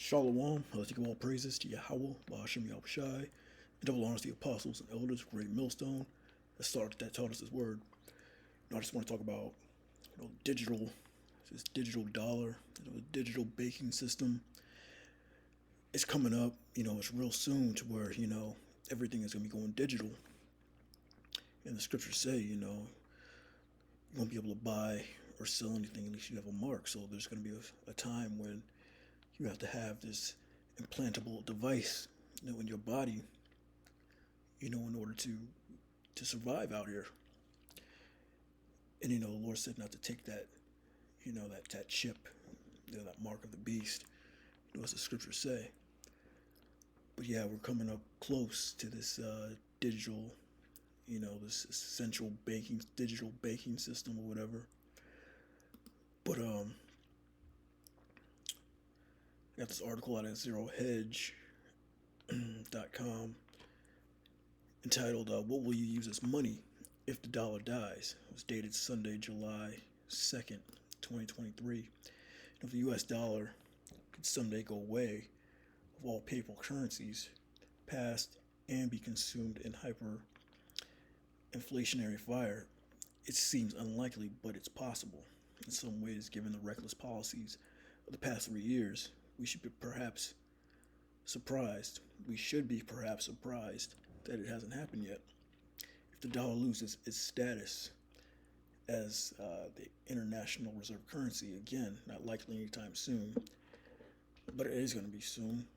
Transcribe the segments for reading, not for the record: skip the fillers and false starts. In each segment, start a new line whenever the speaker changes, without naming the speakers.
Shalom, let's give all praises to Yahweh, Ba'ashem Yahushai, and double honors to the apostles and elders, great millstone, that taught us this word. I just want to talk about, digital, this digital dollar, digital banking system. It's coming up, it's real soon to where, everything is going to be going digital. And the scriptures say, you won't be able to buy or sell anything unless you have a mark. So there's going to be a time when you have to have this implantable device, in your body, in order to survive out here. And the Lord said not to take that, that chip, that mark of the beast, as the scriptures say. But yeah, we're coming up close to this digital, this essential digital banking system or whatever. But I got this article out at zerohedge.com entitled "What Will You Use as Money If the Dollar Dies?" It was dated Sunday, July 2nd, 2023. If the U.S. dollar could someday go away of all paper currencies, passed and be consumed in hyperinflationary fire, it seems unlikely, but it's possible. In some ways, given the reckless policies of the past 3 years, we should be perhaps surprised. We should be perhaps surprised that it hasn't happened yet. If the dollar loses its status as the international reserve currency, again, not likely anytime soon, but it is going to be soon,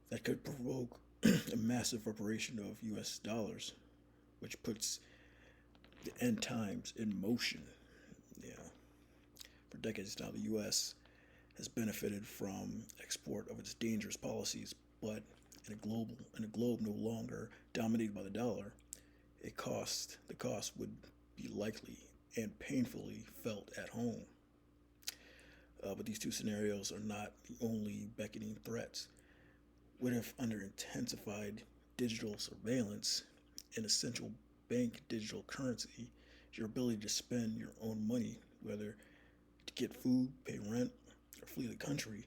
that could provoke a massive reparation of U.S. dollars, which puts the end times in motion. Yeah. For decades now, the U.S. has benefited from export of its dangerous policies, but in a globe no longer dominated by the dollar, the cost would be likely and painfully felt at home. But these two scenarios are not the only beckoning threats. What if, under intensified digital surveillance and essential bank digital currency, your ability to spend your own money, whether to get food, pay rent, or flee the country,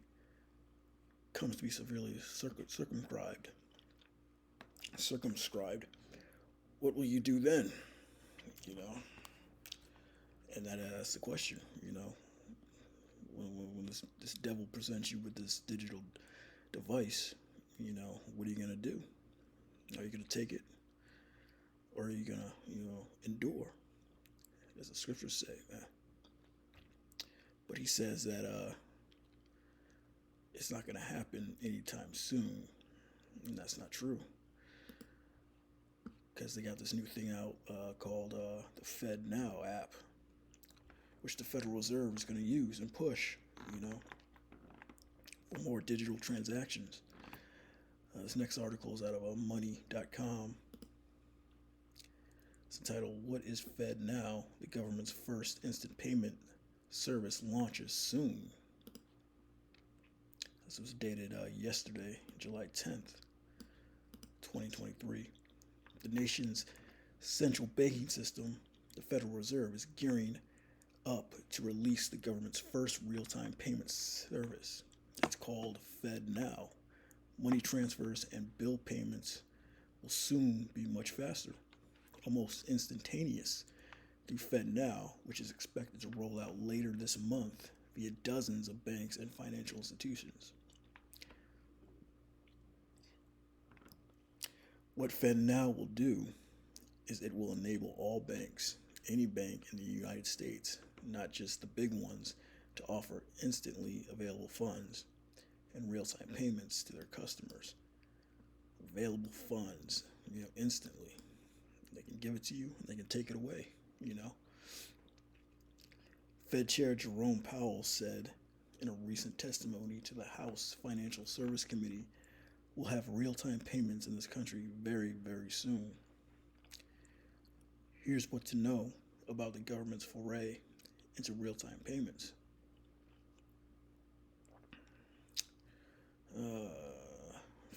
comes to be severely circumscribed? What will you do then? And that asks the question, when this devil presents you with this digital device, what are you going to do? Are you going to take it? Or are you going to, endure? As the scriptures say, man. But he says that it's not going to happen anytime soon. And that's not true. Because they got this new thing out called the FedNow app, which the Federal Reserve is going to use and push, for more digital transactions. This next article is out of money.com. It's entitled, "What is FedNow? The government's first instant payment service launches soon." This was dated yesterday, July 10th, 2023. The nation's central banking system, the Federal Reserve, is gearing up to release the government's first real-time payment service. It's called FedNow. Money transfers and bill payments will soon be much faster, almost instantaneous, through FedNow, which is expected to roll out later this month via dozens of banks and financial institutions. What FedNow will do is it will enable all banks, any bank in the United States, not just the big ones, to offer instantly available funds and real-time payments to their customers. Available funds, instantly. They can give it to you and they can take it away, Fed Chair Jerome Powell said in a recent testimony to the House Financial Service Committee, "We'll have real-time payments in this country very, very soon." Here's what to know about the government's foray into real-time payments.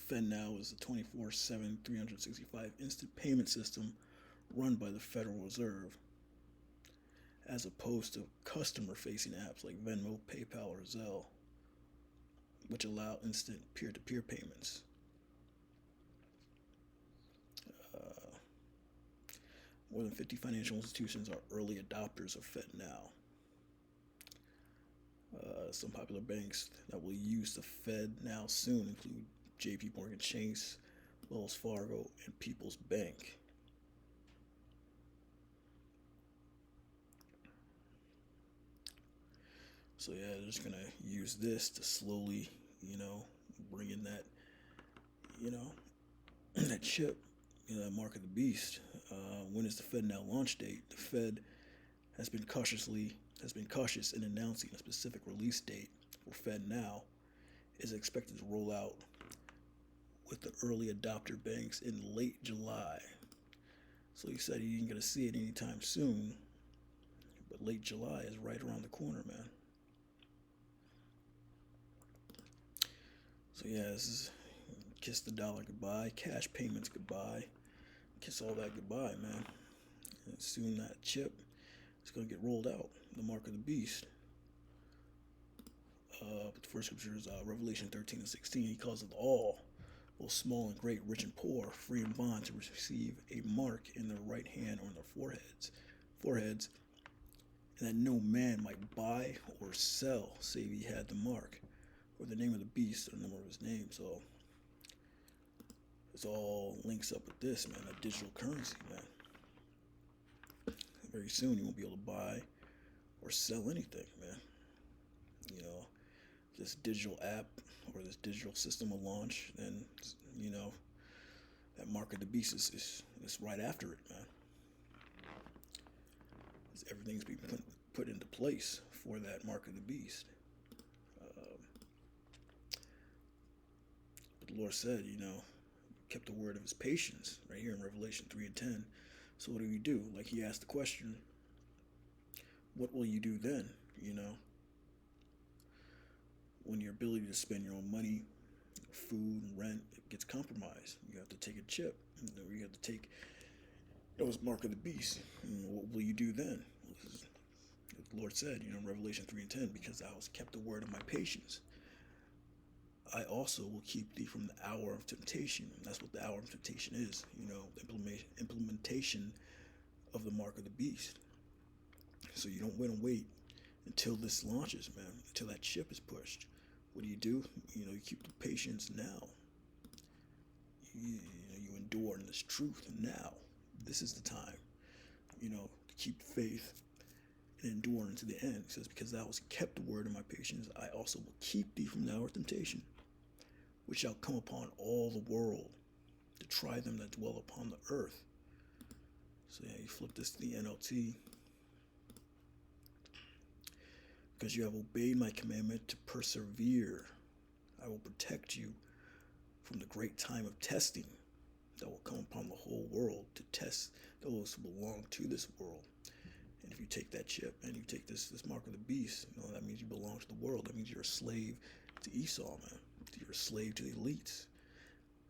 FedNow is a 24/7, 365 instant payment system run by the Federal Reserve, as opposed to customer-facing apps like Venmo, PayPal, or Zelle. which allow instant peer-to-peer payments. More than 50 financial institutions are early adopters of FedNow. Some popular banks that will use the FedNow soon include JP Morgan Chase, Wells Fargo, and People's Bank. So yeah, they're just gonna use this to slowly, bring in that, that chip, that mark of the beast. When is the FedNow launch date? The Fed has been cautious in announcing a specific release date for FedNow. Is expected to roll out with the early adopter banks in late July. So he said he ain't gonna see it anytime soon, but late July is right around the corner, man. So yeah, this is kiss the dollar goodbye, cash payments goodbye, kiss all that goodbye, man. And soon that chip is gonna get rolled out, the mark of the beast. But the first scripture is Revelation 13:16. He calls it all, both small and great, rich and poor, free and bond, to receive a mark in their right hand or in their foreheads, and that no man might buy or sell save he had the mark, or the name of the beast, or the number of his name. So it all links up with this, man, that digital currency, man. Very soon you won't be able to buy or sell anything, man. This digital app or this digital system will launch, then, that mark of the beast is right after it, man. Everything's being put into place for that mark of the beast. But the Lord said, kept the word of his patience right here in Revelation 3:10. So what do you do? Like he asked the question, what will you do then? When your ability to spend your own money, food, and rent gets compromised, you have to take a chip. You have to take those mark of the beast. What will you do then? The Lord said, in Revelation 3:10, because thou hast kept the word of my patience, I also will keep thee from the hour of temptation. That's what the hour of temptation is, implementation of the mark of the beast. So you don't wait until this launches, man, until that chip is pushed. What do? You keep the patience now. You endure in this truth now. This is the time, to keep faith and endure unto the end. He says, because thou hast kept the word of my patience, I also will keep thee from the hour of temptation, which shall come upon all the world, to try them that dwell upon the earth. So yeah, you flip this to the NLT. Because you have obeyed my commandment to persevere, I will protect you from the great time of testing that will come upon the whole world, to test those who belong to this world. And if you take that chip and you take this mark of the beast, that means you belong to the world. That means you're a slave to Esau, man. You're a slave to the elites.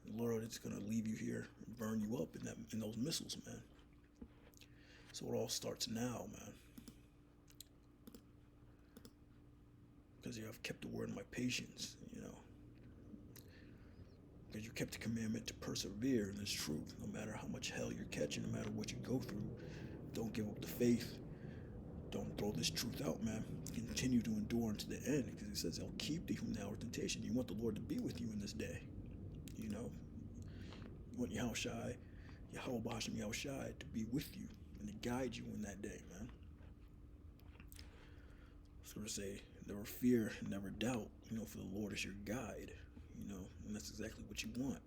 The Lord is going to leave you here and burn you up in those missiles, man. So it all starts now, man. Because you have kept the word of my patience, Because you kept the commandment to persevere in this truth. No matter how much hell you're catching, no matter what you go through, don't give up the faith. Don't throw this truth out, man. Continue to endure unto the end, because he says he'll keep thee from the hour of temptation. You want the Lord to be with you in this day. You want Yahweh B'Hashem Yahushai to be with you and to guide you in that day, man. So to say, never fear, never doubt, for the Lord is your guide, and that's exactly what you want.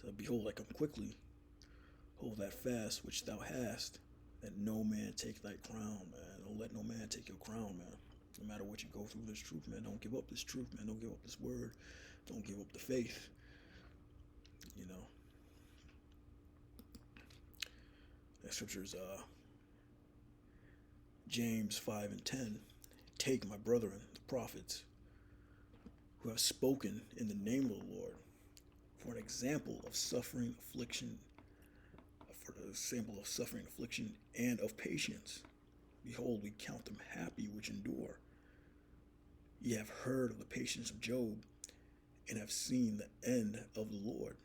So behold, I come quickly. Hold that fast which thou hast, that no man take thy crown, man. Don't let no man take your crown, man. No matter what you go through this truth, man. Don't give up this truth, man. Don't give up this word. Don't give up the faith. That scripture is James 5:10. Take, my brethren, the prophets, who have spoken in the name of the Lord, for an example of suffering, affliction, and of patience. Behold, we count them happy which endure. Ye have heard of the patience of Job, and have seen the end of the Lord,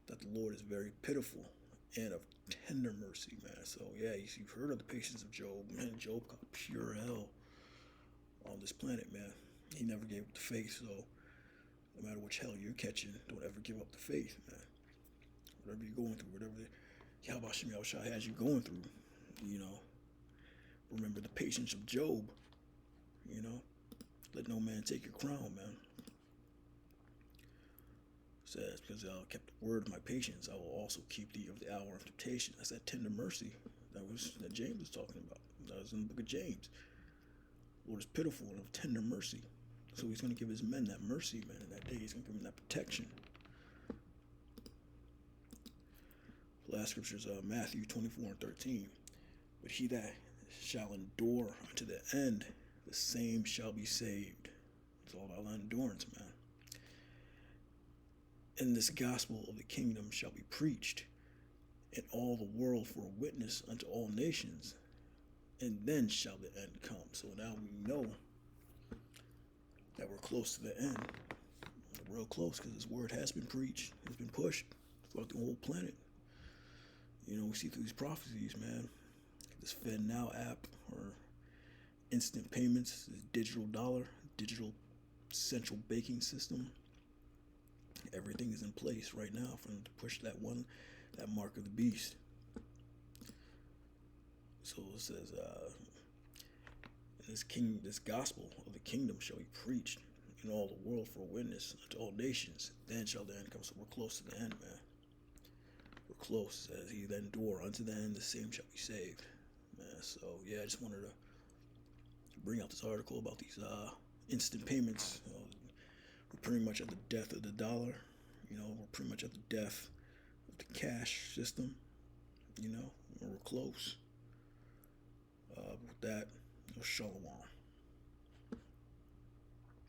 that the Lord is very pitiful and of tender mercy, man. So yeah, you've heard of the patience of Job, man. Job got pure hell on this planet, man. He never gave up the faith, so no matter which hell you're catching, don't ever give up the faith, man. Whatever you're going through, whatever Yahweh Shem Yahushua has you going through, you know, remember the patience of Job, you know. Let no man take your crown, man. Says, because I kept the word of my patience, I will also keep thee of the hour of temptation. That's that tender mercy that James was talking about. That was in the book of James. The Lord is pitiful and of tender mercy. So he's going to give his men that mercy, man. In that day, he's going to give them that protection. Last scripture is Matthew 24:13. But he that shall endure unto the end, the same shall be saved. It's all about endurance, man. And this gospel of the kingdom shall be preached in all the world for a witness unto all nations, and then shall the end come. So now we know that we're close to the end. We're real close, because this word has been preached, it's been pushed throughout the whole planet. You know, we see through these prophecies, man. This FedNow app, or instant payments, this digital dollar, digital central banking system. Everything is in place right now for them to push that mark of the beast. So it says, this gospel of the kingdom shall be preached in all the world for a witness unto all nations. Then shall the end come. So we're close to the end, man. We're close. As he that endure unto the end, the same shall be saved, man. So yeah, I just wanted to bring out this article about these instant payments. We're pretty much at the death of the dollar. You know, we're pretty much at the death of the cash system. You know, we're close. With that, shalom.